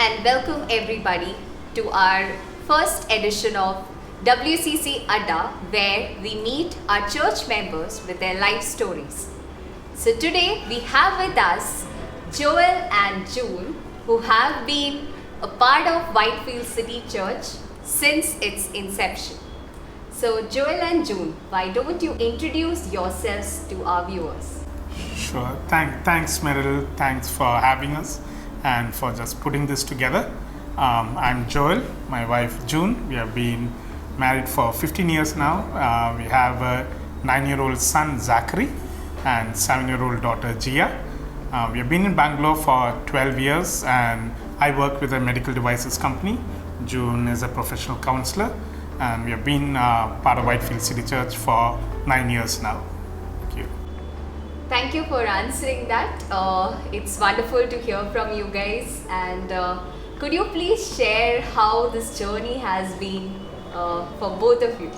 and welcome everybody to our first edition of WCC Adda, where we meet our church members with their life stories. So today we have with us Joel and June, who have been a part of Whitefield City Church since its inception. So Joel and June, why don't you introduce yourselves to our viewers? Sure. Thanks, Maryl. Thanks for having us and for just putting this together. I'm Joel, my wife June. We have been married for 15 years now. We have a 9-year-old son, Zachary, and 7-year-old daughter, Gia. We have been in Bangalore for 12 years, and I work with a medical devices company. June is a professional counselor, and we have been part of Whitefield City Church for 9 years now. Thank you. Thank you for answering that. It's wonderful to hear from you guys. And could you please share how this journey has been for both of you?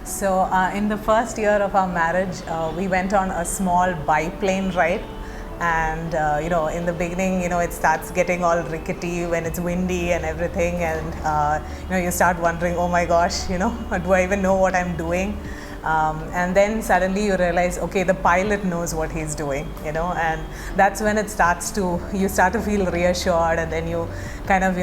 So in the first year of our marriage, we went on a small biplane ride. And in the beginning, it starts getting all rickety when it's windy and everything. And you start wondering, oh my gosh, do I even know what I'm doing? And then suddenly you realize, okay, the pilot knows what he's doing, and that's when you start to feel reassured, and then you kind of,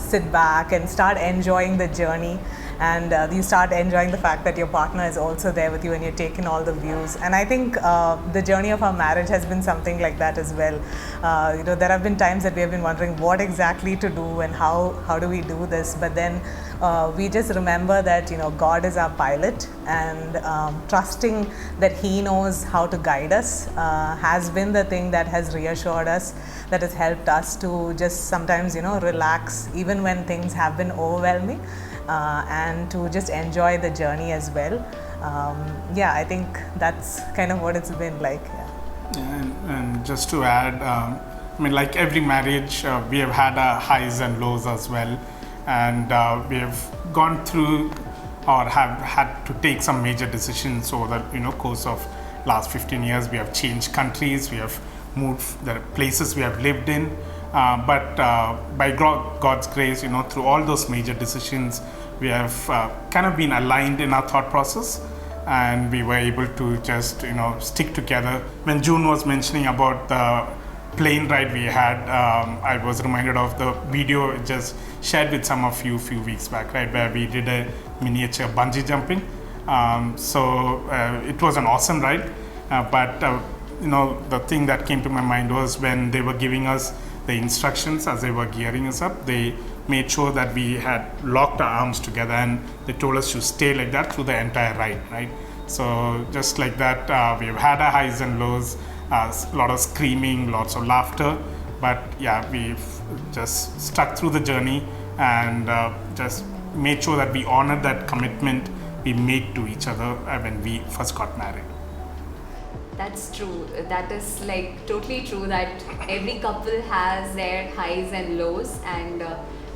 sit back and start enjoying the journey. And you start enjoying the fact that your partner is also there with you and you're taking all the views. And I think the journey of our marriage has been something like that as well. There have been times that we have been wondering what exactly to do and how do we do this. But then we just remember that, God is our pilot, and trusting that He knows how to guide us has been the thing that has reassured us, that has helped us to just sometimes, relax even when things have been overwhelming. And to just enjoy the journey as well. I think that's kind of what it's been like. And just to add, like every marriage, we have had our highs and lows as well. And we have gone through or have had to take some major decisions over the course of last 15 years. We have changed countries, we have moved the places we have lived in. But by God's grace, through all those major decisions, we have kind of been aligned in our thought process, and we were able to just, stick together. When June was mentioning about the plane ride we had, I was reminded of the video just shared with some of you a few weeks back, right, where we did a miniature bungee jumping. It was an awesome ride, but the thing that came to my mind was when they were giving us the instructions as they were gearing us up, they made sure that we had locked our arms together, and they told us to stay like that through the entire ride, right? So just like that, we've had our highs and lows, a lot of screaming, lots of laughter, but yeah, we've just stuck through the journey and just made sure that we honored that commitment we made to each other when we first got married. That's true. That is totally true, that every couple has their highs and lows, and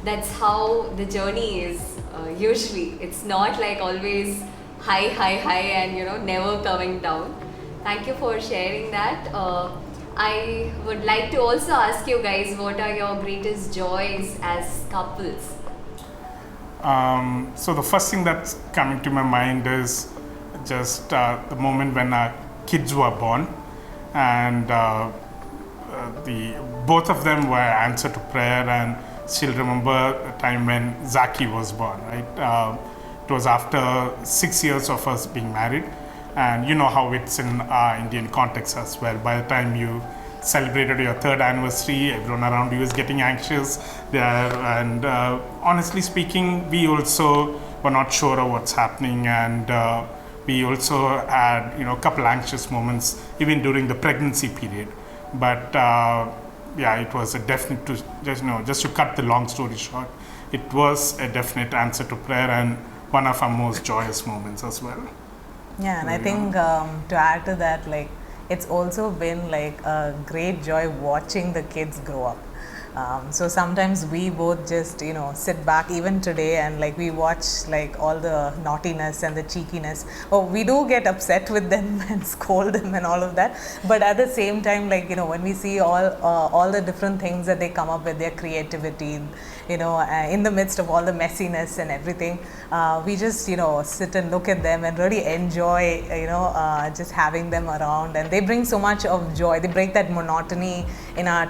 that's how the journey is usually. It's not always high and never coming down. Thank you for sharing that. I would like to also ask you guys, what are your greatest joys as couples? So the first thing that's coming to my mind is just the moment when our kids were born, and both of them were answered to prayer. And still remember a time when Zaki was born, right? It was after 6 years of us being married, and you know how it's in our Indian context as well. By the time you celebrated your 3rd anniversary, everyone around you is getting anxious there, and honestly speaking, we also were not sure of what's happening, and we also had, a couple anxious moments even during the pregnancy period. But it was a definite, just to cut the long story short, it was a definite answer to prayer and one of our most joyous moments as well. Yeah, and I think to add to that, it's also been a great joy watching the kids grow up. So sometimes we both just, sit back even today and like we watch like all the naughtiness and the cheekiness. Oh, we do get upset with them and scold them and all of that. But at the same time, like, when we see all the different things that they come up with, their creativity, in the midst of all the messiness and everything, we just, sit and look at them and really enjoy, just having them around. And they bring so much of joy. They break that monotony in our,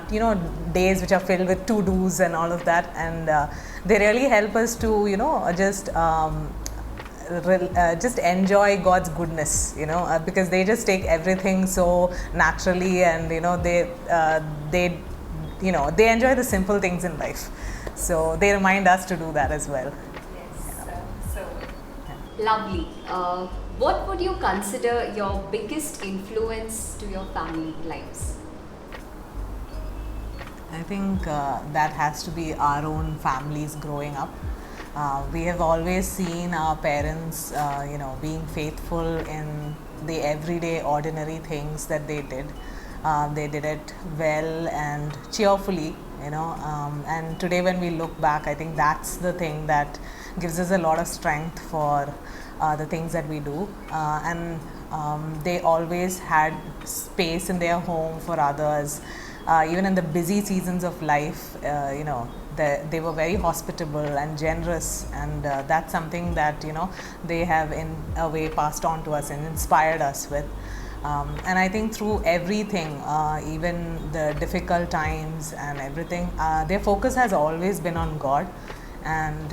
days which are filled with to-dos and all of that. And they really help us to, just enjoy God's goodness, because they just take everything so naturally, and they enjoy the simple things in life. So they remind us to do that as well. Yes, so lovely. What would you consider your biggest influence to your family lives? I think that has to be our own families growing up. We have always seen our parents, being faithful in the everyday, ordinary things that they did. They did it well and cheerfully, and today when we look back, I think that's the thing that gives us a lot of strength for the things that we do. And they always had space in their home for others. Even in the busy seasons of life, they were very hospitable and generous, and that's something that they have in a way passed on to us and inspired us with. And I think through everything, even the difficult times and everything, their focus has always been on God, and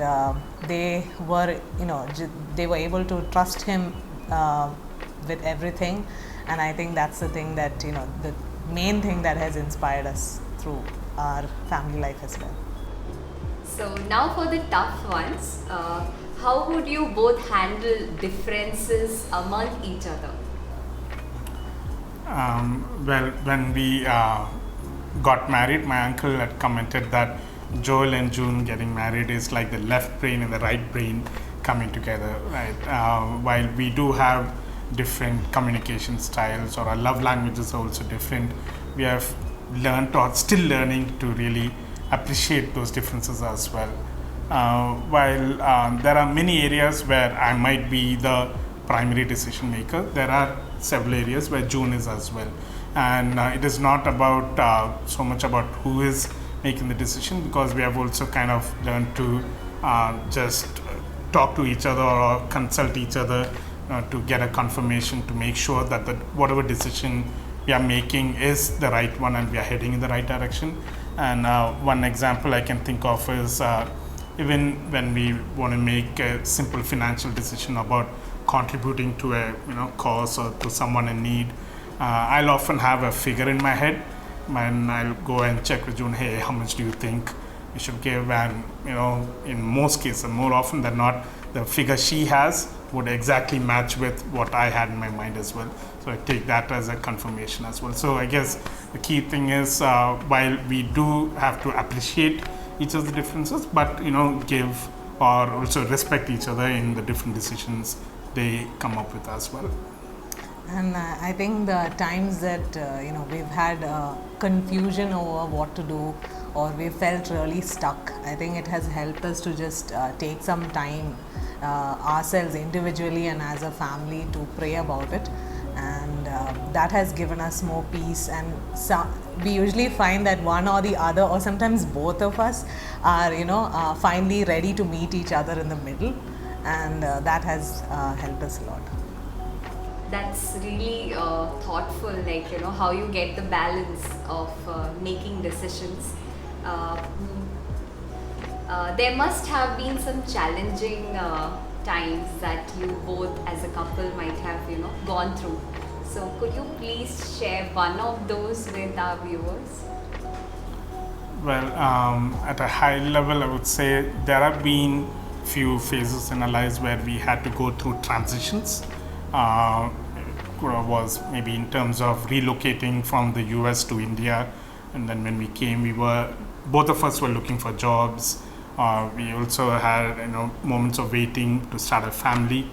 they were able to trust Him with everything. And I think that's the thing that the main thing that has inspired us through our family life as well. So now for the tough ones, how would you both handle differences among each other? Well, when we got married, my uncle had commented that Joel and June getting married is like the left brain and the right brain coming together, right? While we do have different communication styles, or our love languages are also different, we have learned, or still learning, to really appreciate those differences as well. While there are many areas where I might be the primary decision maker, there are several areas where June is as well. And it is not about so much about who is making the decision, because we have also kind of learned to just talk to each other or consult each other to get a confirmation, to make sure that whatever decision we are making is the right one and we are heading in the right direction. And one example I can think of is even when we want to make a simple financial decision about contributing to a cause or to someone in need, I'll often have a figure in my head, and I'll go and check with June, hey, how much do you think we should give? And in most cases, more often than not, the figure she has would exactly match with what I had in my mind as well. So I take that as a confirmation as well. So I guess the key thing is, while we do have to appreciate each of the differences, but give or also respect each other in the different decisions they come up with as well. And I think the times that we've had confusion over what to do, or we felt really stuck, I think it has helped us to just take some time ourselves individually and as a family to pray about it, and that has given us more peace. And we usually find that one or the other, or sometimes both of us, are finally ready to meet each other in the middle, and that has helped us a lot. That's really thoughtful, like how you get the balance of making decisions. There must have been some challenging times that you both as a couple might have gone through. So could you please share one of those with our viewers? Well, at a high level, I would say there have been few phases in our lives where we had to go through transitions. Was maybe in terms of relocating from the US to India, and then when we came, both of us were looking for jobs. We also had moments of waiting to start a family.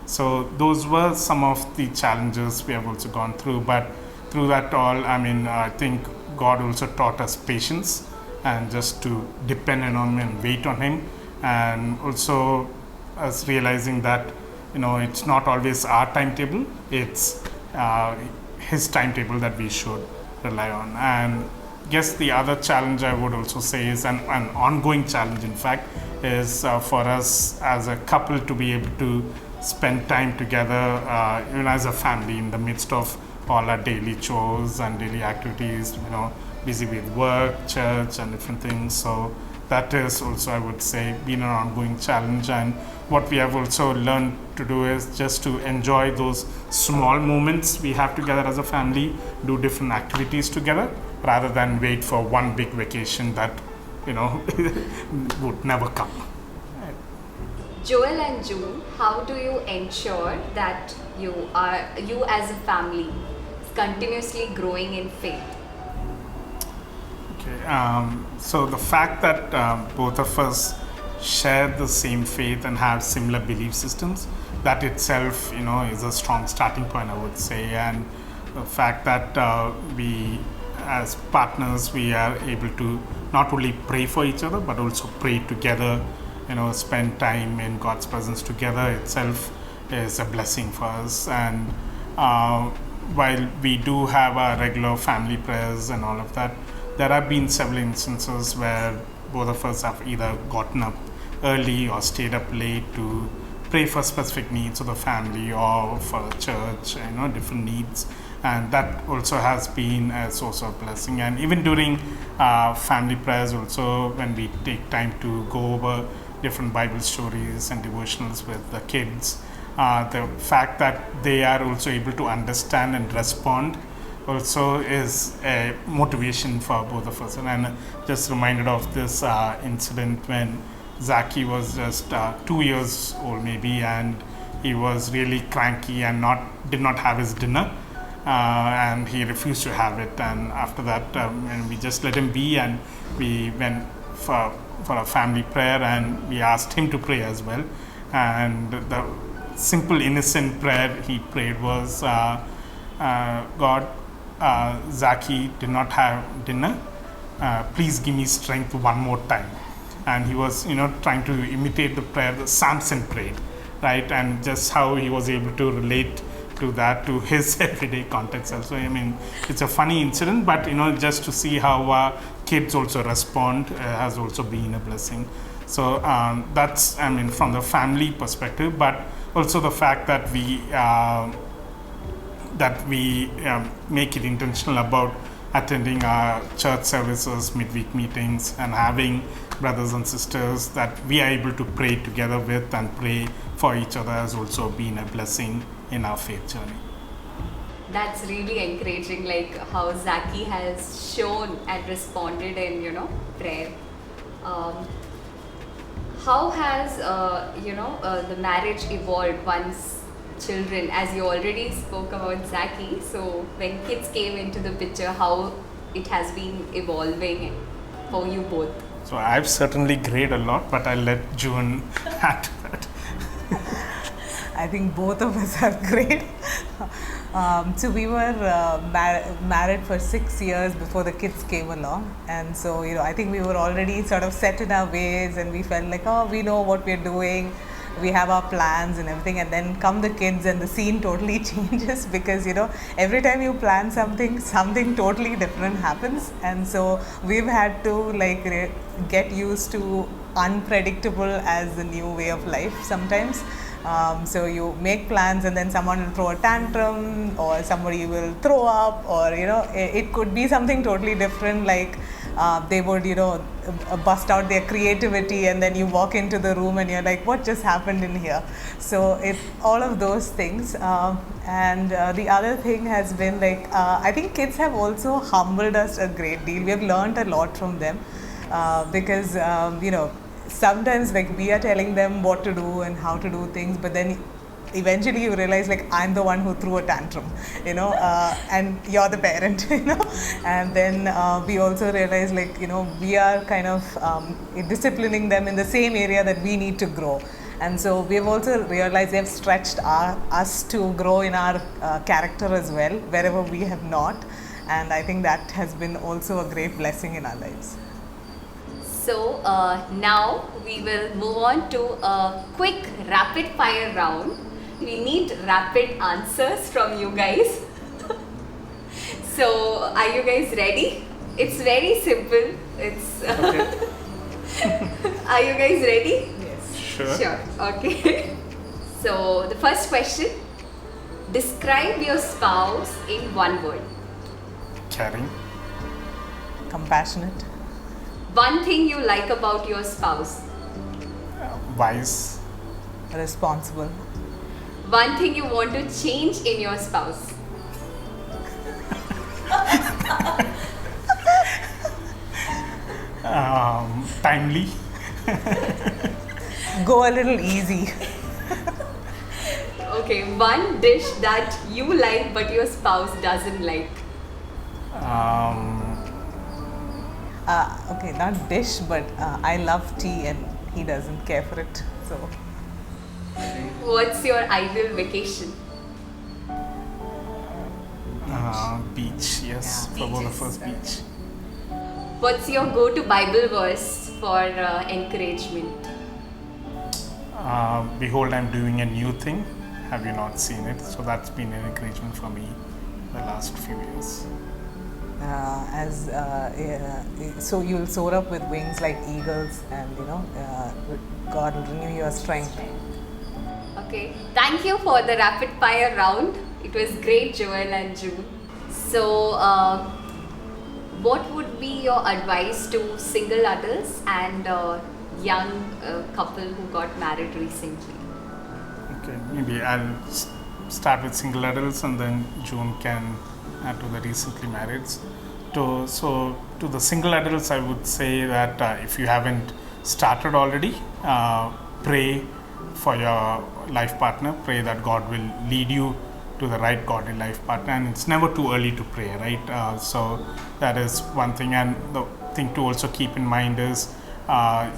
So those were some of the challenges we have also gone through. But through that all, I think God also taught us patience, and just to depend on him and wait on him, and also us realizing that it's not always our timetable, it's his timetable that we should rely on. And guess the other challenge I would also say is an ongoing challenge, in fact, is for us as a couple to be able to spend time together, even as a family, in the midst of all our daily chores and daily activities, busy with work, church, and different things. So that is also, I would say, been an ongoing challenge. And what we have also learned to do is just to enjoy those small moments we have together as a family, do different activities together, rather than wait for one big vacation that would never come. Joel and June, how do you ensure that you as a family continuously growing in faith? Okay, so the fact that both of us share the same faith and have similar belief systems, that itself, is a strong starting point, I would say. And the fact that we, as partners, we are able to not only pray for each other, but also pray together, spend time in God's presence together itself is a blessing for us. And while we do have our regular family prayers and all of that, there have been several instances where both of us have either gotten up early or stayed up late to pray for specific needs of the family or for church, different needs. And that also has been a source of blessing. And even during family prayers also, when we take time to go over different Bible stories and devotionals with the kids, the fact that they are also able to understand and respond also is a motivation for both of us. And I'm just reminded of this incident when Zaki was just 2 years old maybe, and he was really cranky and did not have his dinner, and he refused to have it. And after that, and we just let him be, and we went for a family prayer, and we asked him to pray as well. And the simple innocent prayer he prayed was, God, Zaki did not have dinner, please give me strength one more time. And he was trying to imitate the prayer that Samson prayed, right? And just how he was able to relate to that to his everyday context also. I mean, it's a funny incident, but just to see how kids also respond has also been a blessing. So that's, from the family perspective, but also the fact that we make it intentional about attending our church services, midweek meetings, and having brothers and sisters that we are able to pray together with and pray for each other has also been a blessing in our faith journey. That's really encouraging, like how Zaki has shown and responded in prayer. How has the marriage evolved once children, as you already spoke about Zaki, so when kids came into the picture, how it has been evolving for you both? So I've certainly grayed a lot, but I'll let June add to that. I think both of us are great. So we were married for 6 years before the kids came along, and so I think we were already sort of set in our ways, and we felt like, oh, we know what we're doing, we have our plans and everything. And then come the kids and the scene totally changes, because every time you plan something totally different happens. And so we've had to get used to unpredictable as the new way of life sometimes. So you make plans and then someone will throw a tantrum, or somebody will throw up, or it could be something totally different, like they would bust out their creativity, and then you walk into the room and you're like, what just happened in here? So it's all of those things. And the other thing has been I think kids have also humbled us a great deal. We have learned a lot from them, because sometimes we are telling them what to do and how to do things, but then eventually you realize I'm the one who threw a tantrum, and you're the parent, and then we also realize we are kind of disciplining them in the same area that we need to grow. And so we've also realized they've stretched us to grow in our character as well, wherever we have not. And I think that has been also a great blessing in our lives. So now we will move on to a quick rapid fire round. We need rapid answers from you guys. So are you guys ready? It's very simple. It's Okay. Are you guys ready? Yes. Sure. Sure. Okay. So the first question: describe your spouse in one word. Caring. Compassionate. One thing you like about your spouse. Wise. Responsible. One thing you want to change in your spouse. Timely. Go a little easy. Okay, one dish that you like but your spouse doesn't like. Okay, not dish, but I love tea and he doesn't care for it. So, What's your ideal vacation? Beach. Yes, Yeah. for both of Beaches. us, beach. What's your go-to Bible verse for encouragement? Behold, I'm doing a new thing. Have you not seen it? So that's been an encouragement for me the last few years. so you'll soar up with wings like eagles, and God will renew your strength. Okay, thank you for the rapid fire round. It was great, Joel and June. So, what would be your advice to single adults and young couple who got married recently? Okay, maybe I'll start with single adults and then June can add to the recently married. So to the single adults, I would say that if you haven't started already, pray for your life partner. Pray that God will lead you to the right godly life partner, and it's never too early to pray, right? So that is one thing, and the thing to also keep in mind is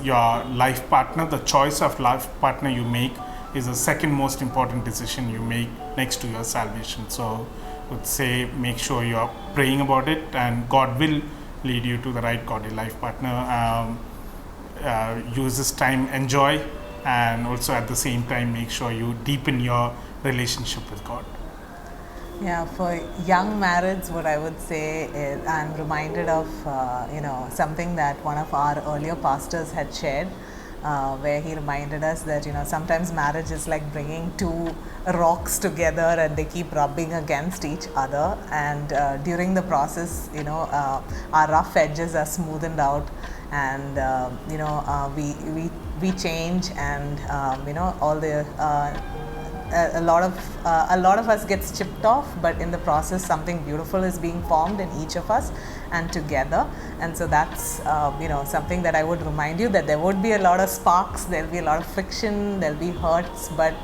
your life partner. The choice of life partner you make is the second most important decision you make next to your salvation. So I would say make sure you are praying about it, and God will lead you to the right godly life partner. Use this time, enjoy, and also at the same time make sure you deepen your relationship with God. Yeah, for young marrieds, what I would say is I'm reminded of something that one of our earlier pastors had shared, where he reminded us that sometimes marriage is like bringing two rocks together and they keep rubbing against each other, and during the process our rough edges are smoothened out, and we change, and all the a lot of us gets chipped off, but in the process something beautiful is being formed in each of us and together. And so that's something that I would remind you, that there would be a lot of sparks, there'll be a lot of friction, there'll be hurts, but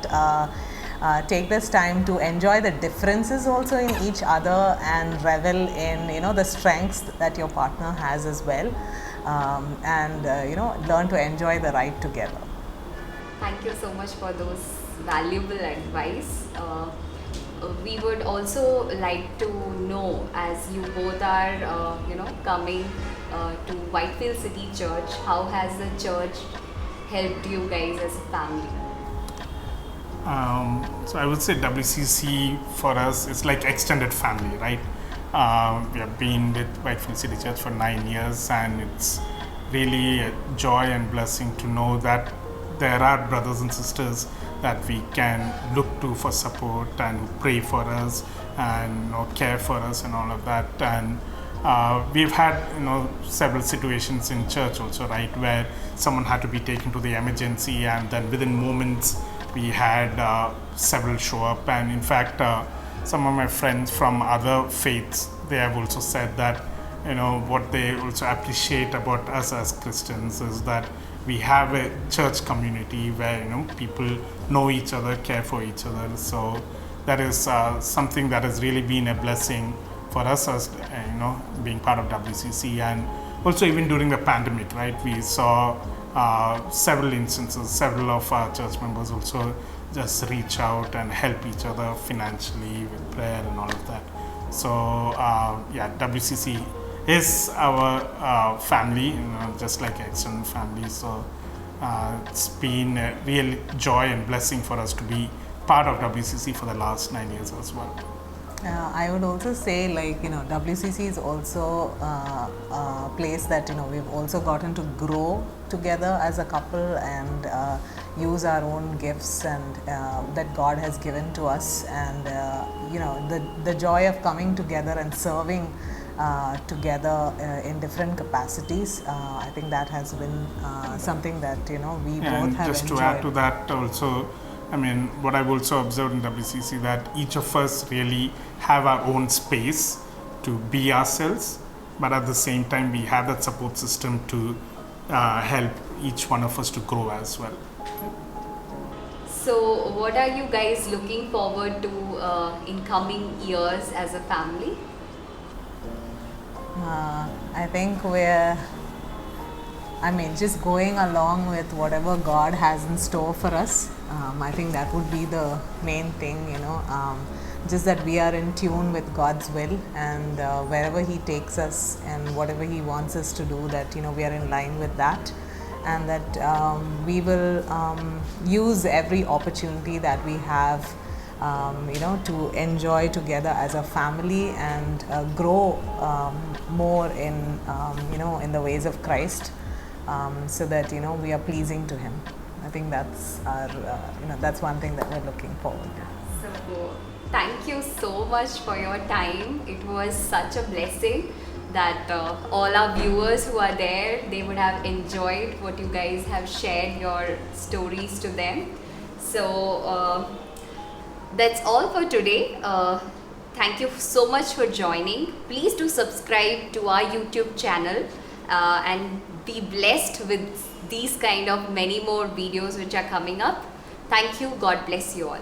take this time to enjoy the differences also in each other and revel in the strengths that your partner has as well, and learn to enjoy the ride together. Thank you so much for those valuable advice. We would also like to know, as you both are coming to Whitefield City Church, how has the church helped you guys as a family? So I would say WCC for us is like extended family, right? We have been with Whitefield City Church for 9 years, and it's really a joy and blessing to know that there are brothers and sisters that we can look to for support and who pray for us and care for us and all of that. And we've had several situations in church also, right, where someone had to be taken to the emergency, and then within moments we had several show up. And in fact, some of my friends from other faiths, they have also said that what they also appreciate about us as Christians is that we have a church community where people know each other, care for each other. So that is something that has really been a blessing for us as being part of WCC. And also even during the pandemic, right, we saw several instances, several of our church members also just reach out and help each other financially with prayer and all of that. So WCC is our family, just like extended family. So it's been a real joy and blessing for us to be part of WCC for the last 9 years as well. I would also say, WCC is also a place that we've also gotten to grow together as a couple and use our own gifts and that God has given to us, and the joy of coming together and serving together in different capacities. I think that has been something that we both have just enjoyed. to add to that also, what I've also observed in WCC, that each of us really have our own space to be ourselves, but at the same time we have that support system to help each one of us to grow as well. So, what are you guys looking forward to in coming years as a family? I think we're just going along with whatever God has in store for us. I think that would be the main thing, just that we are in tune with God's will, and wherever He takes us and whatever He wants us to do, that we are in line with that, and that we will use every opportunity that we have to enjoy together as a family and grow more in in the ways of Christ, so that we are pleasing to Him. I think that's our that's one thing that we're looking forward to. So, thank you so much for your time. It was such a blessing that all our viewers who are there, they would have enjoyed what you guys have shared your stories to them. So that's all for today. Thank you so much for joining. Please do subscribe to our YouTube channel and be blessed with these kind of many more videos which are coming up. Thank you. God bless you all.